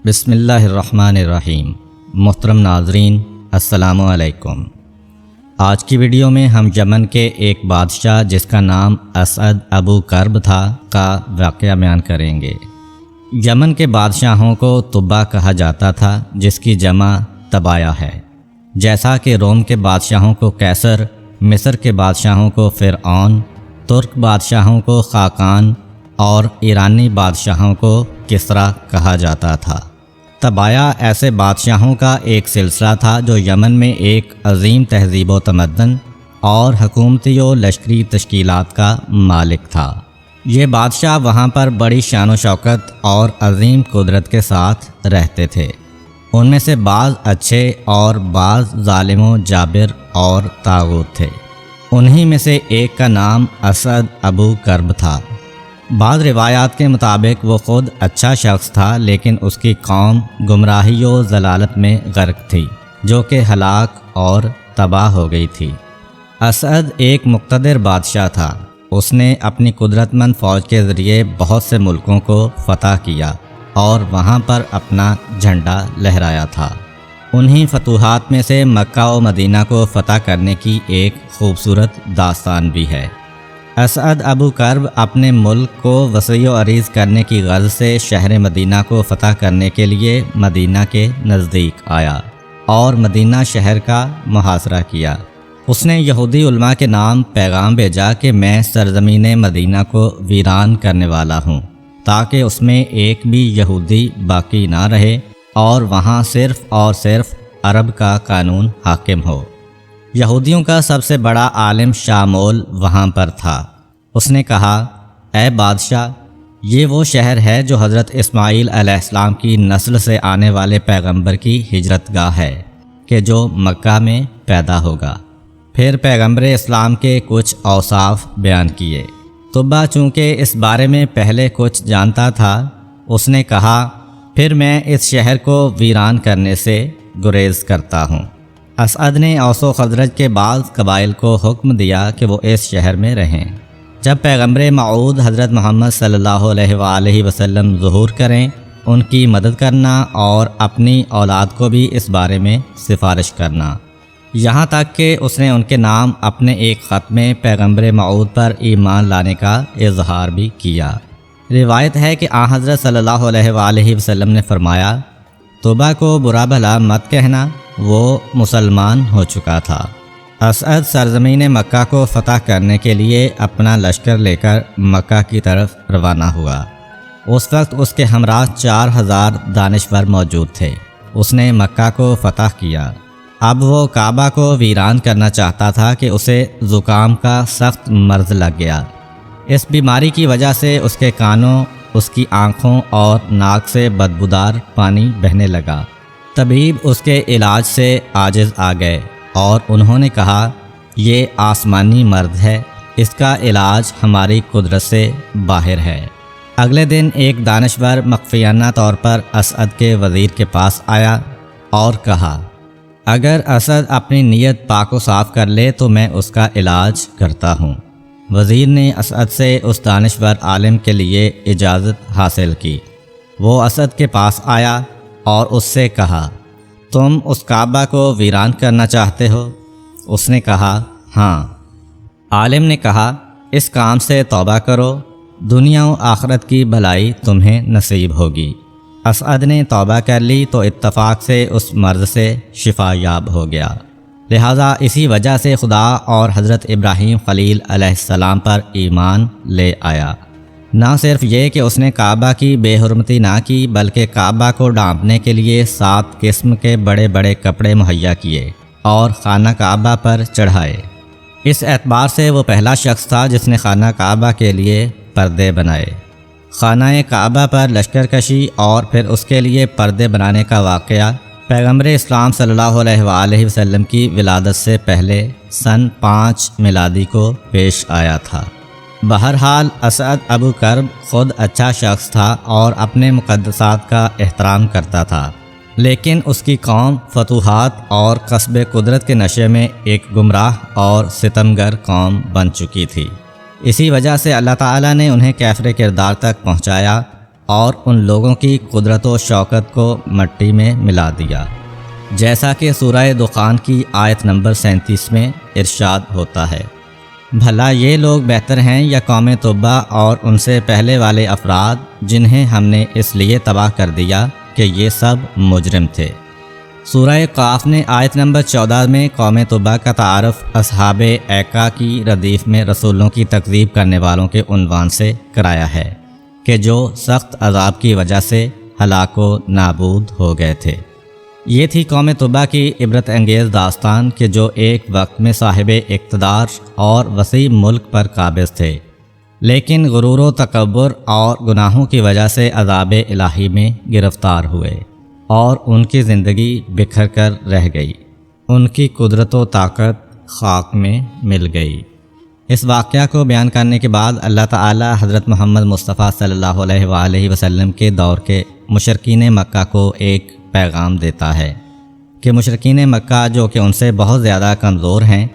بسم اللہ الرحمن الرحیم۔ محترم ناظرین السلام علیکم۔ آج کی ویڈیو میں ہم یمن کے ایک بادشاہ جس کا نام اسعد ابو کرب تھا کا واقعہ بیان کریں گے۔ یمن کے بادشاہوں کو طبا کہا جاتا تھا جس کی جمع طبایا ہے، جیسا کہ روم کے بادشاہوں کو کیسر، مصر کے بادشاہوں کو فرعون، ترک بادشاہوں کو خاقان اور ایرانی بادشاہوں کو کسرا کہا جاتا تھا۔ طبایا ایسے بادشاہوں کا ایک سلسلہ تھا جو یمن میں ایک عظیم تہذیب و تمدن اور حکومتی و لشکری تشکیلات کا مالک تھا۔ یہ بادشاہ وہاں پر بڑی شان و شوکت اور عظیم قدرت کے ساتھ رہتے تھے۔ ان میں سے بعض اچھے اور بعض ظالم و جابر اور طاغوت تھے۔ انہی میں سے ایک کا نام اسعد ابو کرب تھا۔ بعض روایات کے مطابق وہ خود اچھا شخص تھا، لیکن اس کی قوم گمراہی و ضلالت میں غرق تھی جو کہ ہلاک اور تباہ ہو گئی تھی۔ اسعد ایک مقتدر بادشاہ تھا۔ اس نے اپنی قدرت مند فوج کے ذریعے بہت سے ملکوں کو فتح کیا اور وہاں پر اپنا جھنڈا لہرایا تھا۔ انہی فتوحات میں سے مکہ و مدینہ کو فتح کرنے کی ایک خوبصورت داستان بھی ہے۔ اسعد ابو کرب اپنے ملک کو وسیع و عریض کرنے کی غرض سے شہر مدینہ کو فتح کرنے کے لیے مدینہ کے نزدیک آیا اور مدینہ شہر کا محاصرہ کیا۔ اس نے یہودی علماء کے نام پیغام بھیجا کہ میں سرزمین مدینہ کو ویران کرنے والا ہوں، تاکہ اس میں ایک بھی یہودی باقی نہ رہے اور وہاں صرف اور صرف عرب کا قانون حاکم ہو۔ یہودیوں کا سب سے بڑا عالم شامول وہاں پر تھا۔ اس نے کہا، اے بادشاہ، یہ وہ شہر ہے جو حضرت اسماعیل علیہ السلام کی نسل سے آنے والے پیغمبر کی ہجرت گاہ ہے کہ جو مکہ میں پیدا ہوگا۔ پھر پیغمبر اسلام کے کچھ اوصاف بیان کیے۔ طبا چونکہ اس بارے میں پہلے کچھ جانتا تھا، اس نے کہا، پھر میں اس شہر کو ویران کرنے سے گریز کرتا ہوں۔ اسعد نے اوس و خزرج کے بعض قبائل کو حکم دیا کہ وہ اس شہر میں رہیں۔ جب پیغمبر موعود حضرت محمد صلی اللہ علیہ وآلہ وسلم ظہور کریں، ان کی مدد کرنا اور اپنی اولاد کو بھی اس بارے میں سفارش کرنا، یہاں تک کہ اس نے ان کے نام اپنے ایک خط میں پیغمبر موعود پر ایمان لانے کا اظہار بھی کیا۔ روایت ہے کہ آن حضرت صلی اللہ علیہ وآلہ وسلم نے فرمایا، طبا کو برا بھلا مت کہنا، وہ مسلمان ہو چکا تھا۔ اسعد سرزمین مکہ کو فتح کرنے کے لیے اپنا لشکر لے کر مکہ کی طرف روانہ ہوا۔ اس وقت اس کے ہمراہ 4000 دانشور موجود تھے۔ اس نے مکہ کو فتح کیا۔ اب وہ کعبہ کو ویران کرنا چاہتا تھا کہ اسے زکام کا سخت مرض لگ گیا۔ اس بیماری کی وجہ سے اس کے کانوں، اس کی آنکھوں اور ناک سے بدبودار پانی بہنے لگا۔ طبیب اس کے علاج سے عاجز آ گئے اور انہوں نے کہا، یہ آسمانی مرض ہے، اس کا علاج ہماری قدرت سے باہر ہے۔ اگلے دن ایک دانشور مخفیانہ طور پر اسعد کے وزیر کے پاس آیا اور کہا، اگر اسعد اپنی نیت پاک و صاف کر لے تو میں اس کا علاج کرتا ہوں۔ وزیر نے اسعد سے اس دانشور عالم کے لیے اجازت حاصل کی۔ وہ اسعد کے پاس آیا اور اس سے کہا، تم اس کعبہ کو ویران کرنا چاہتے ہو؟ اس نے کہا، ہاں۔ عالم نے کہا، اس کام سے توبہ کرو، دنیا و آخرت کی بھلائی تمہیں نصیب ہوگی۔ اسعد نے توبہ کر لی تو اتفاق سے اس مرض سے شفا یاب ہو گیا۔ لہٰذا اسی وجہ سے خدا اور حضرت ابراہیم خلیل علیہ السلام پر ایمان لے آیا۔ نہ صرف یہ کہ اس نے کعبہ کی بے حرمتی نہ کی، بلکہ کعبہ کو ڈھانپنے کے لیے 7 قسم کے بڑے بڑے کپڑے مہیا کیے اور خانہ کعبہ پر چڑھائے۔ اس اعتبار سے وہ پہلا شخص تھا جس نے خانہ کعبہ کے لیے پردے بنائے۔ خانہ کعبہ پر لشکر کشی اور پھر اس کے لیے پردے بنانے کا واقعہ پیغمبر اسلام صلی اللہ علیہ وآلہ وسلم کی ولادت سے پہلے سن 5 میلادی کو پیش آیا تھا۔ بہرحال اسعد ابو کرب خود اچھا شخص تھا اور اپنے مقدسات کا احترام کرتا تھا، لیکن اس کی قوم فتوحات اور قصب قدرت کے نشے میں ایک گمراہ اور ستمگر قوم بن چکی تھی۔ اسی وجہ سے اللہ تعالیٰ نے انہیں کیفر کردار تک پہنچایا اور ان لوگوں کی قدرت و شوکت کو مٹی میں ملا دیا، جیسا کہ سورہ دخان کی آیت نمبر 37 میں ارشاد ہوتا ہے، بھلا یہ لوگ بہتر ہیں یا قوم تبع اور ان سے پہلے والے افراد جنہیں ہم نے اس لیے تباہ کر دیا کہ یہ سب مجرم تھے۔ سورہ قاف نے آیت نمبر 14 میں قوم تبع کا تعارف اصحاب ایکا کی ردیف میں رسولوں کی تکذیب کرنے والوں کے عنوان سے کرایا ہے کہ جو سخت عذاب کی وجہ سے ہلاک و نابود ہو گئے تھے۔ یہ تھی قوم تبع کی عبرت انگیز داستان کہ جو ایک وقت میں صاحب اقتدار اور وسیع ملک پر قابض تھے، لیکن غرور و تکبر اور گناہوں کی وجہ سے عذاب الہی میں گرفتار ہوئے اور ان کی زندگی بکھر کر رہ گئی، ان کی قدرت و طاقت خاک میں مل گئی۔ اس واقعہ کو بیان کرنے کے بعد اللہ تعالی حضرت محمد مصطفیٰ صلی اللہ علیہ وآلہ وسلم کے دور کے مشرکین مکہ کو ایک پیغام دیتا ہے کہ مشرکین مکہ جو کہ ان سے بہت زیادہ کمزور ہیں،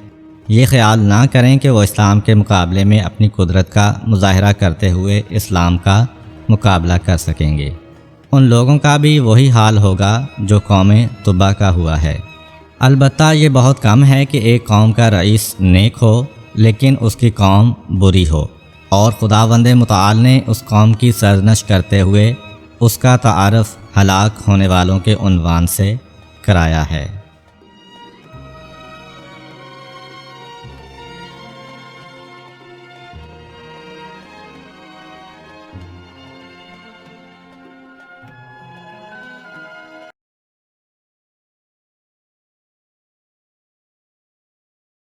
یہ خیال نہ کریں کہ وہ اسلام کے مقابلے میں اپنی قدرت کا مظاہرہ کرتے ہوئے اسلام کا مقابلہ کر سکیں گے۔ ان لوگوں کا بھی وہی حال ہوگا جو قوم تبع کا ہوا ہے۔ البتہ یہ بہت کم ہے کہ ایک قوم کا رئیس نیک ہو لیکن اس کی قوم بری ہو، اور خداوند متعال نے اس قوم کی سرزنش کرتے ہوئے اس کا تعارف ہلاک ہونے والوں کے عنوان سے کرایا ہے۔